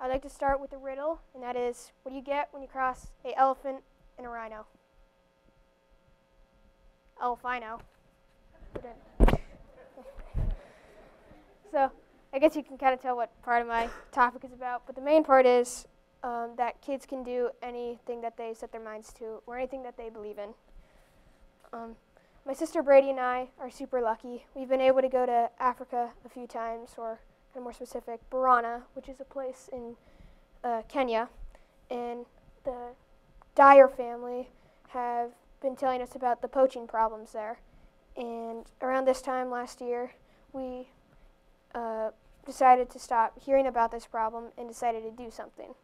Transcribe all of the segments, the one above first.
I'd like to start with a riddle, and that is, what do you get when you cross an elephant and a rhino? Elfino. So I guess you can kind of tell what part of my topic is about, but the main part is that kids can do anything that they set their minds to or anything that they believe in. My sister Brady and I are super lucky. We've been able to go to Africa a few times, or kind of more specific, Borana, which is a place in Kenya, and the Dyer family have been telling us about the poaching problems there. And around this time last year, we decided to stop hearing about this problem and decided to do something.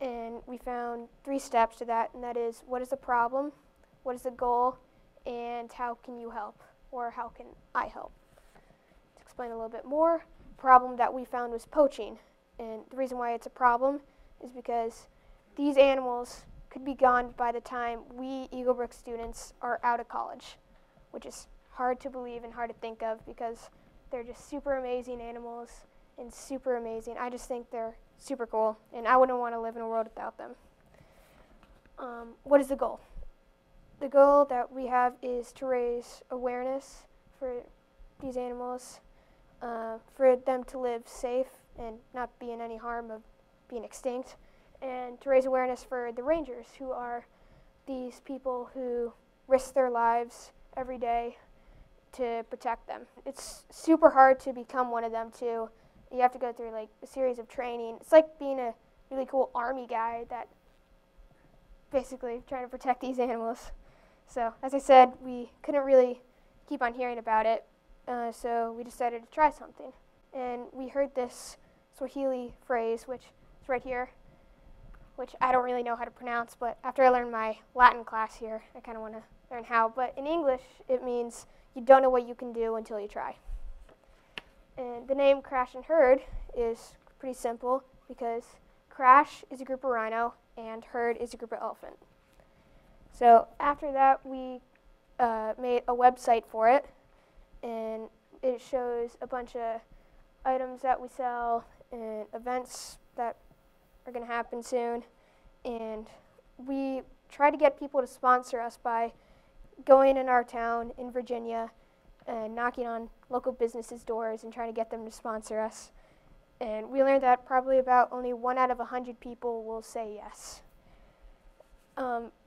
And we found 3 steps to that, and that is, what is the problem, what is the goal, and how can you help, or how can I help? To explain a little bit more, the problem that we found was poaching. And the reason why it's a problem is because these animals could be gone by the time we Eaglebrook students are out of college, which is hard to believe and hard to think of because they're just super amazing animals and super amazing. I just think they're super cool, and I wouldn't want to live in a world without them. What is the goal? The goal that we have is to raise awareness for these animals, for them to live safe and not be in any harm of being extinct, and to raise awareness for the rangers, who are these people who risk their lives every day to protect them. It's super hard to become one of them too. You have to go through like a series of training. It's like being a really cool army guy that basically trying to protect these animals. So as I said, we couldn't really keep on hearing about it, so we decided to try something. And we heard this Swahili phrase, which is right here, which I don't really know how to pronounce, but after I learned my Latin class here, I kind of want to learn how. But in English, it means you don't know what you can do until you try. And the name Crash and Herd is pretty simple because Crash is a group of rhino and Herd is a group of elephant. So after that, we made a website for it, and it shows a bunch of items that we sell and events that are going to happen soon. And we try to get people to sponsor us by going in our town in Virginia and knocking on local businesses' doors and trying to get them to sponsor us. And we learned that probably about only 1 out of 100 people will say yes.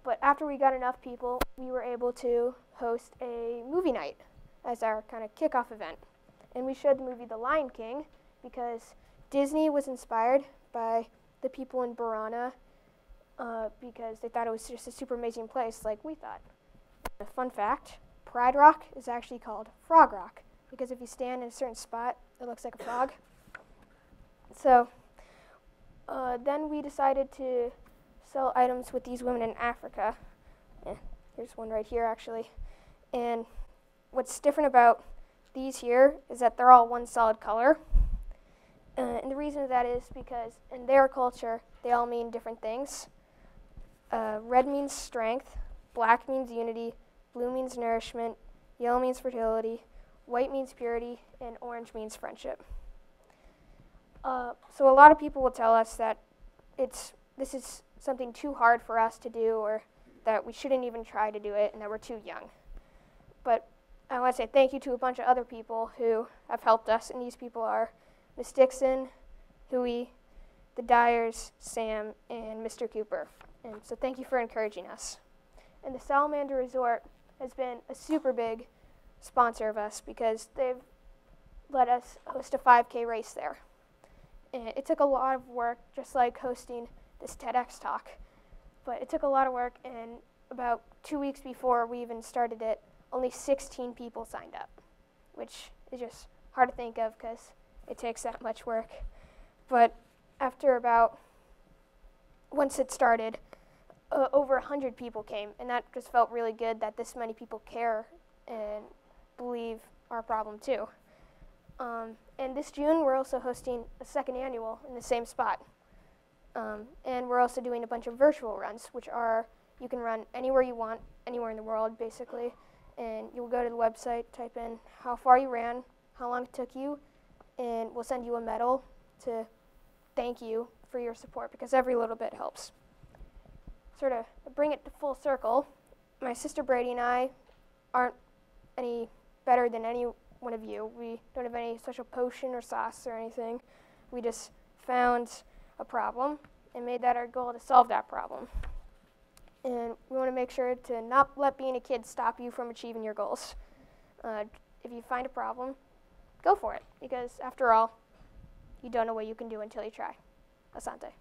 But after we got enough people, we were able to host a movie night as our kind of kickoff event. And we showed the movie The Lion King because Disney was inspired by the people in Borana because they thought it was just a super amazing place like we thought. A fun fact, Pride Rock is actually called Frog Rock because if you stand in a certain spot, it looks like a frog. So then we decided to sell items with these women in Africa. Here's one right here, actually. And what's different about these here is that they're all one solid color. And the reason of that is because in their culture, they all mean different things. Red means strength, black means unity, blue means nourishment, yellow means fertility, white means purity, and orange means friendship. So a lot of people will tell us that this is something too hard for us to do, or that we shouldn't even try to do it, and that we're too young. But I want to say thank you to a bunch of other people who have helped us, and these people are Miss Dixon, Huey, the Dyers, Sam, and Mr. Cooper. And so thank you for encouraging us. And the Salamander Resort has been a super big sponsor of us because they've let us host a 5K race there. And it took a lot of work, just like hosting this TEDx talk. But it took a lot of work, and about 2 weeks before we even started it, only 16 people signed up, which is just hard to think of because it takes that much work. But after once it started, over 100 people came, and that just felt really good that this many people care and believe our problem too. And this June, we're also hosting a 2nd annual in the same spot. And we're also doing a bunch of virtual runs, which are, you can run anywhere you want, anywhere in the world, basically. And you'll go to the website, type in how far you ran, how long it took you, and we'll send you a medal to thank you for your support, because every little bit helps. Sort of bring it to full circle, my sister Brady and I aren't any better than any one of you. We don't have any special potion or sauce or anything. We just found a problem and made that our goal to solve that problem. And we want to make sure to not let being a kid stop you from achieving your goals. If you find a problem, go for it, because after all, you don't know what you can do until you try. Asante.